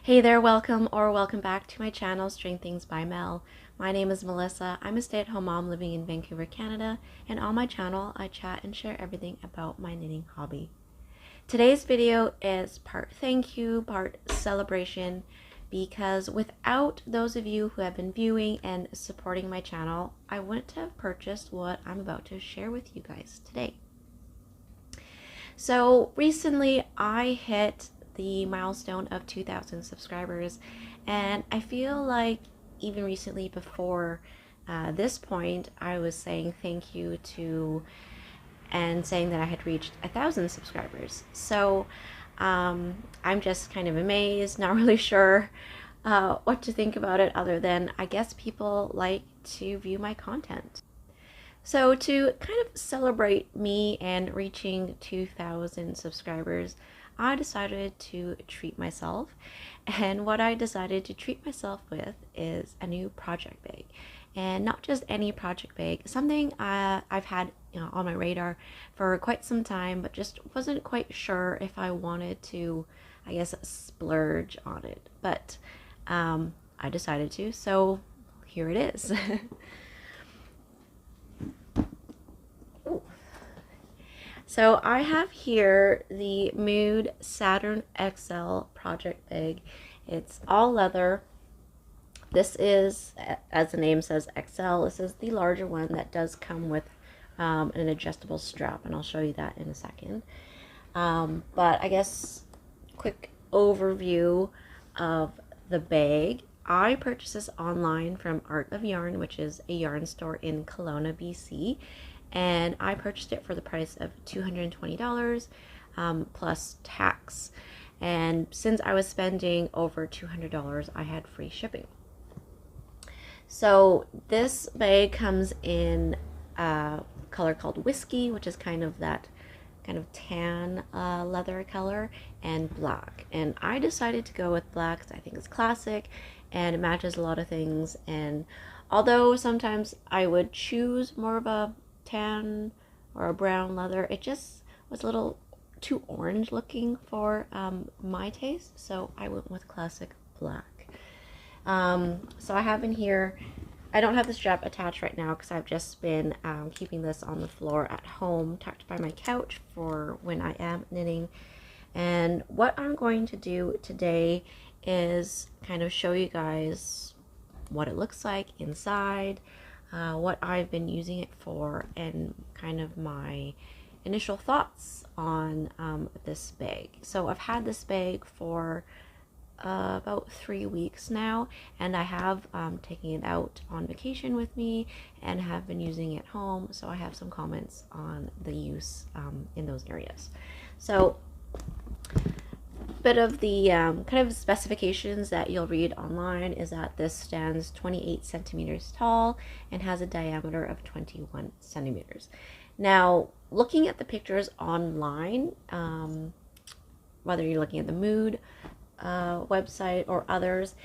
Hey there, welcome back to my channel, String Things by Mel. My name is Melissa. I'm a stay-at-home mom living in Vancouver, Canada, and on my channel I chat and share everything about my knitting hobby. Today's video is part thank you, part celebration, because without those of you who have been viewing and supporting my channel, I wouldn't have purchased what I'm about to share with you guys today. So recently I hit the milestone of 2,000 subscribers, and I feel like even recently before this point I was saying thank you to and saying that I had reached 1,000 subscribers. So I'm just kind of amazed, not really sure what to think about it other than I guess people like to view my content. So to kind of celebrate me and reaching 2,000 subscribers, I decided to treat myself. And what I decided to treat myself with is a new project bag. And not just any project bag, something I've had on my radar for quite some time, but just wasn't quite sure if I wanted to, I guess, splurge on it. But I decided to, so here it is. So I have here the Muud Saturn XL project bag. It's all leather. This is, as the name says, XL. This is the larger one that does come with an adjustable strap, and I'll show you that in a second. But I guess quick overview of the bag. I purchased this online from Art of Yarn, which is a yarn store in Kelowna, BC. And I purchased it for the price of $220 plus tax. And since I was spending over $200, I had free shipping. So this bag comes in a color called Whiskey, which is kind of that kind of tan leather color, and black. And I decided to go with black because I think it's classic and it matches a lot of things. And although sometimes I would choose more of a tan or a brown leather, it just was a little too orange looking for my taste, so I went with classic black. So I have in here, I don't have the strap attached right now because I've just been keeping this on the floor at home, tucked by my couch for when I am knitting. And what I'm going to do today is kind of show you guys what it looks like inside, what I've been using it for, and kind of my initial thoughts on this bag. So I've had this bag for about 3 weeks now, and I have taken it out on vacation with me and have been using it at home, so I have some comments on the use in those areas. So bit of the kind of specifications that you'll read online is that this stands 28 centimeters tall and has a diameter of 21 centimeters. Now, looking at the pictures online, whether you're looking at the Muud website or others,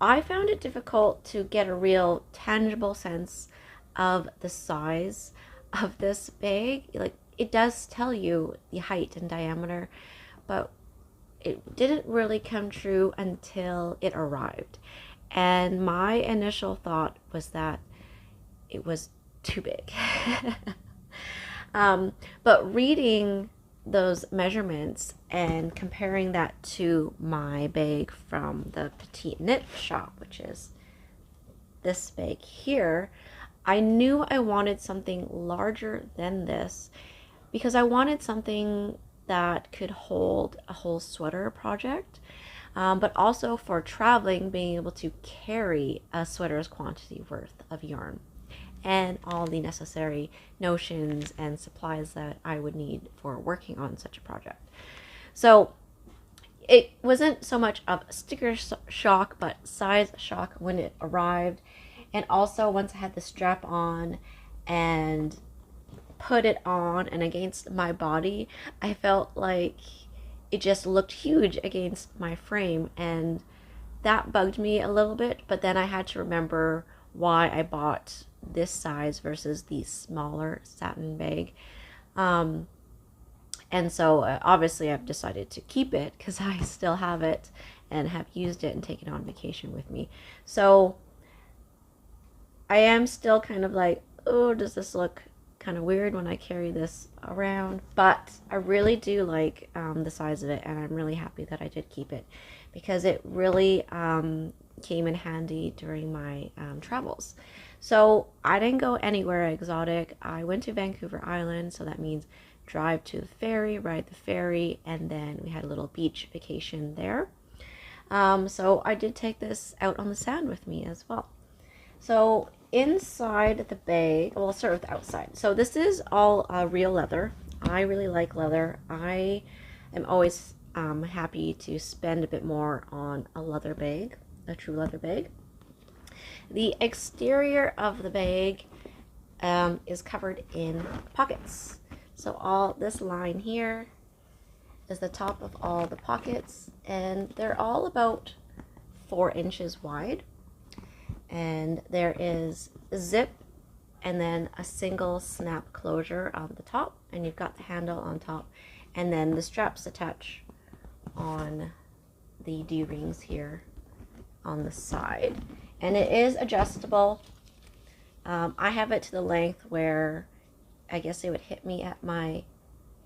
I found it difficult to get a real tangible sense of the size of this bag. Like, it does tell you the height and diameter, but it didn't really come true until it arrived. And my initial thought was that it was too big. But reading those measurements and comparing that to my bag from the Petite Knit shop, which is this bag here, I knew I wanted something larger than this because I wanted something that could hold a whole sweater project, but also for traveling, being able to carry a sweater's quantity worth of yarn and all the necessary notions and supplies that I would need for working on such a project. So it wasn't so much of a sticker shock, but size shock when it arrived. And also once I had the strap on and put it on and against my body, I felt like it just looked huge against my frame, and that bugged me a little bit. But then I had to remember why I bought this size versus the smaller satin bag, and so obviously I've decided to keep it because I still have it and have used it and taken it on vacation with me. So I am still kind of like, oh, does this look kind of weird when I carry this around? But I really do like the size of it, and I'm really happy that I did keep it because it really came in handy during my travels. So I didn't go anywhere exotic. I went to Vancouver Island, so that means drive to the ferry, ride the ferry, and then we had a little beach vacation there. So I did take this out on the sand with me as well. So inside the bag, well, I'll start with the outside. So this is all real leather. I really like leather. I am always happy to spend a bit more on a leather bag, a true leather bag. The exterior of the bag is covered in pockets. So all this line here is the top of all the pockets, and they're all about 4 inches wide. And there is a zip and then a single snap closure on the top, and you've got the handle on top, and then the straps attach on the D-rings here on the side, and it is adjustable. I have it to the length where I guess it would hit me at my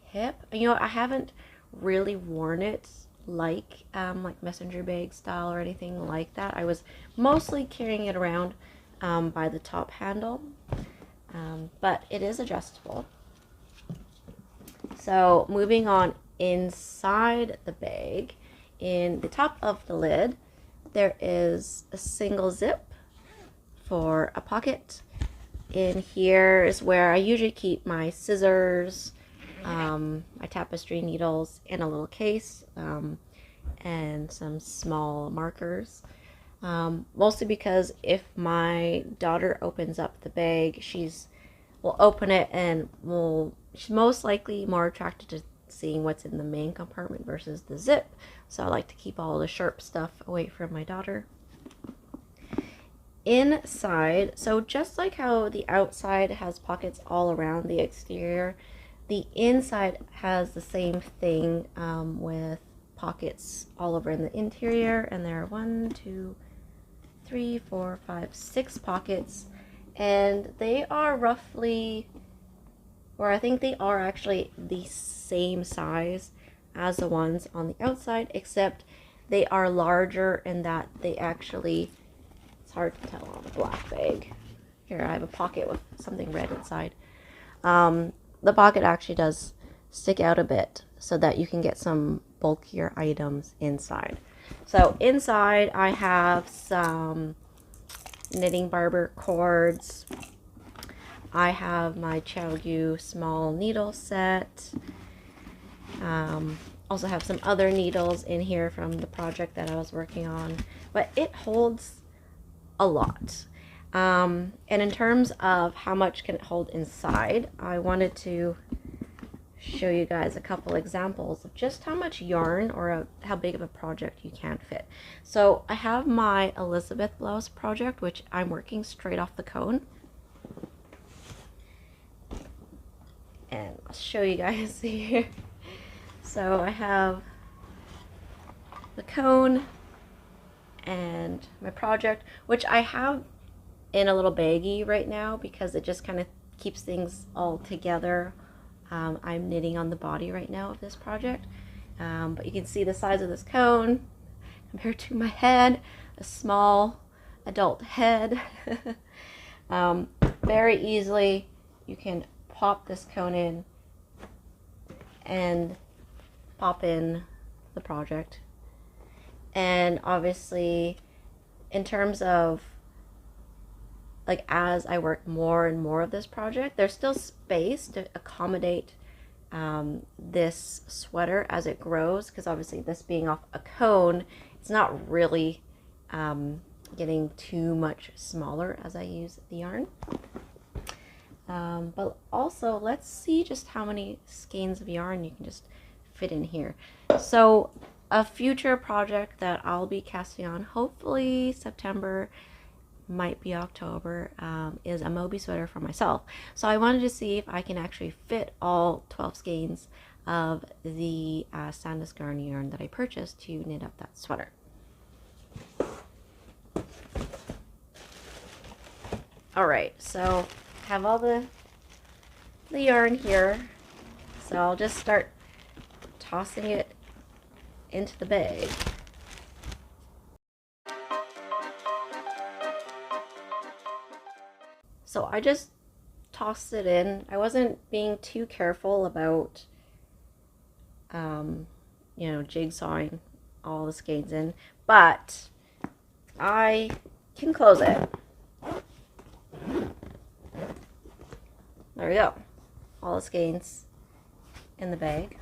hip. You know, I haven't really worn it like messenger bag style or anything like that. I was mostly carrying it around by the top handle, but it is adjustable. So moving on, inside the bag, in the top of the lid, there is a single zip for a pocket. In here is where I usually keep my scissors, my tapestry needles in a little case, and some small markers. Mostly because if my daughter opens up the bag, will open it and she's most likely more attracted to seeing what's in the main compartment versus the zip. So I like to keep all the sharp stuff away from my daughter. Inside, so just like how the outside has pockets all around the exterior, the inside has the same thing with pockets all over in the interior, and there are 1, 2, 3, 4, 5, 6 pockets, and they are roughly, or I think they are actually the same size as the ones on the outside, except they are larger in that they actually, it's hard to tell on a black bag. Here I have a pocket with something red inside. The pocket actually does stick out a bit so that you can get some bulkier items inside. So inside I have some knitting barber cords. I have my Chow small needle set. Also have some other needles in here from the project that I was working on, but it holds a lot. And in terms of how much can it hold inside, I wanted to show you guys a couple examples of just how much yarn or how big of a project you can fit. So I have my Elizabeth blouse project, which I'm working straight off the cone. And I'll show you guys here. So I have the cone and my project, which I have in a little baggie right now because it just kind of keeps things all together. I'm knitting on the body right now of this project, but you can see the size of this cone compared to my head, a small adult head. Very easily you can pop this cone in and pop in the project. And obviously in terms of like as I work more and more of this project, there's still space to accommodate this sweater as it grows, because obviously this being off a cone, it's not really getting too much smaller as I use the yarn. But also let's see just how many skeins of yarn you can just fit in here. So a future project that I'll be casting on, hopefully September, might be October, is a Moby sweater for myself. So I wanted to see if I can actually fit all 12 skeins of the Sandus Garn yarn that I purchased to knit up that sweater. All right, so have all the yarn here. So I'll just start tossing it into the bag. So I just tossed it in. I wasn't being too careful about, jigsawing all the skeins in, but I can close it. There we go. All the skeins in the bag.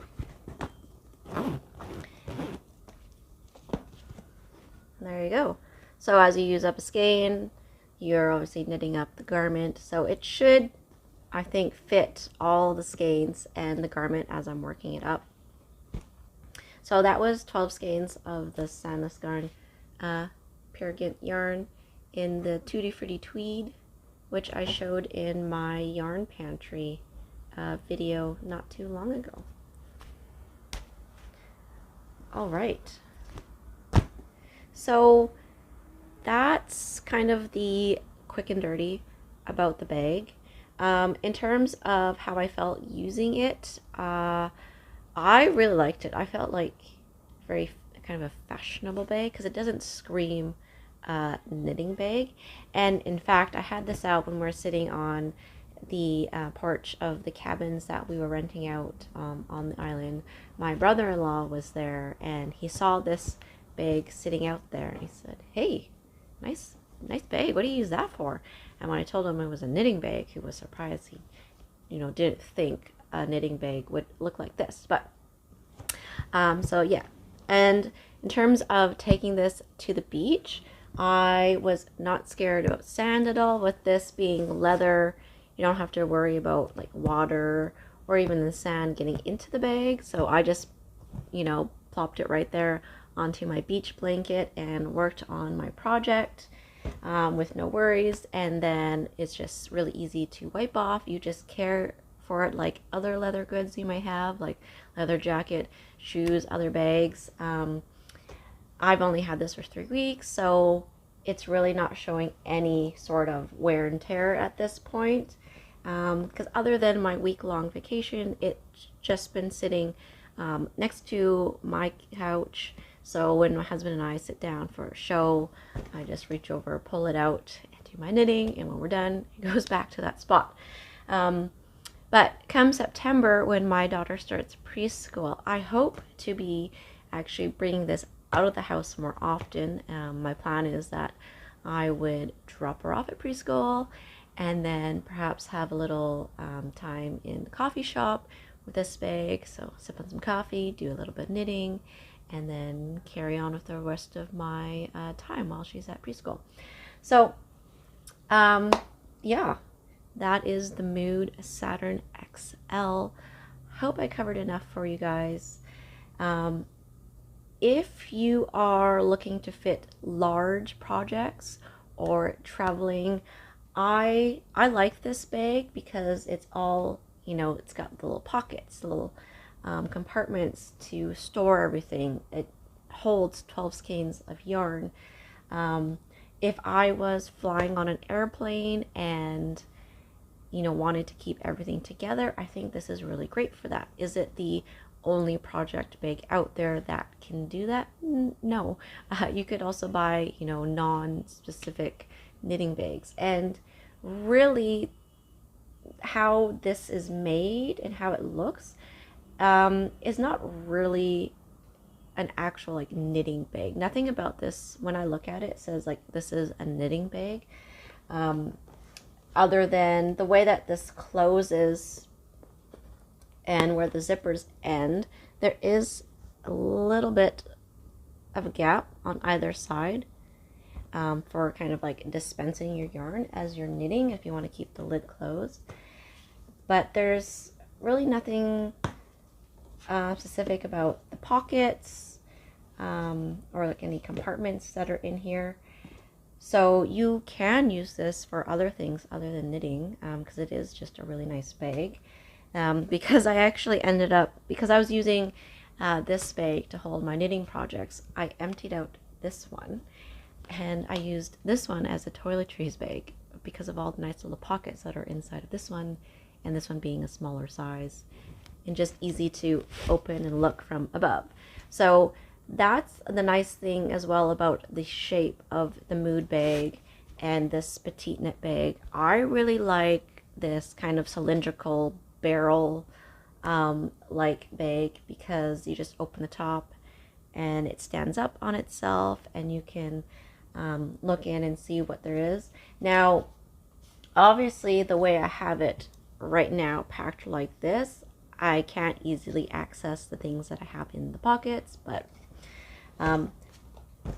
There you go. So as you use up a skein, you're obviously knitting up the garment. So it should, I think, fit all the skeins and the garment as I'm working it up. So that was 12 skeins of the Sandless Garn Peer Gynt yarn in the Tutti Frutti Tweed, which I showed in my yarn pantry video not too long ago. All right. So that's kind of the quick and dirty about the bag. In terms of how I felt using it, I really liked it. I felt like very kind of a fashionable bag because it doesn't scream knitting bag. And in fact, I had this out when we were sitting on the porch of the cabins that we were renting out on the island. My brother-in-law was there and he saw this bag sitting out there and he said, "Hey, nice bag, what do you use that for?" And when I told him it was a knitting bag, he was surprised. He didn't think a knitting bag would look like this. But so yeah. And in terms of taking this to the beach, I was not scared about sand at all. With this being leather, you don't have to worry about like water or even the sand getting into the bag. So I just plopped it right there onto my beach blanket and worked on my project with no worries. And then it's just really easy to wipe off. You just care for it like other leather goods you may have, like leather jacket, shoes, other bags. I've only had this for 3 weeks, so it's really not showing any sort of wear and tear at this point. Because other than my week-long vacation, it's just been sitting next to my couch. So when my husband and I sit down for a show, I just reach over, pull it out, and do my knitting, and when we're done, it goes back to that spot. But come September, when my daughter starts preschool, I hope to be actually bringing this out of the house more often. My plan is that I would drop her off at preschool and then perhaps have a little time in the coffee shop with this bag. So sip on some coffee, do a little bit of knitting, and then carry on with the rest of my time while she's at preschool. So yeah, that is the Muud Saturn XL. Hope I covered enough for you guys. If you are looking to fit large projects or traveling, I like this bag because it's all, it's got the little pockets, the little compartments to store everything. It holds 12 skeins of yarn. If I was flying on an airplane and wanted to keep everything together, I think this is really great for that. Is it the only project bag out there that can do that? No. You could also buy, non-specific knitting bags. And really, how this is made and how it looks is not really an actual like knitting bag. Nothing about this, when I look at it, says like this is a knitting bag. Other than the way that this closes and where the zippers end, there is a little bit of a gap on either side for kind of like dispensing your yarn as you're knitting if you want to keep the lid closed. But there's really nothing specific about the pockets or like any compartments that are in here. So you can use this for other things other than knitting because it is just a really nice bag. Because I actually ended up, because I was using this bag to hold my knitting projects, I emptied out this one and I used this one as a toiletries bag because of all the nice little pockets that are inside of this one, and this one being a smaller size, and just easy to open and look from above. So that's the nice thing as well about the shape of the Muud bag and this petite knit bag. I really like this kind of cylindrical barrel like bag, because you just open the top and it stands up on itself, and you can look in and see what there is. Now, obviously, the way I have it right now packed like this, I can't easily access the things that I have in the pockets, but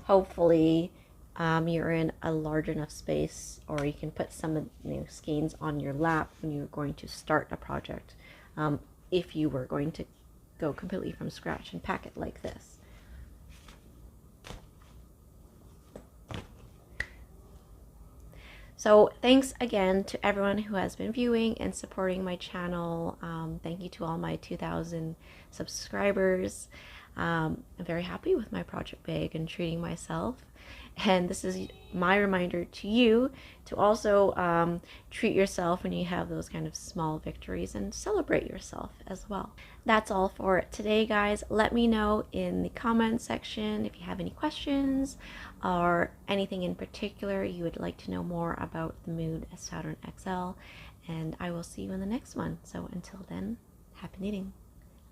hopefully you're in a large enough space, or you can put some of the skeins on your lap when you're going to start a project, if you were going to go completely from scratch and pack it like this. So thanks again to everyone who has been viewing and supporting my channel. Thank you to all my 2,000 subscribers. I'm very happy with my project bag and treating myself. And this is my reminder to you to also treat yourself when you have those kind of small victories, and celebrate yourself as well. That's all for today, guys. Let me know in the comments section if you have any questions or anything in particular you would like to know more about the Muud Saturn XL, and I will see you in the next one. So until then, happy knitting.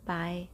Bye.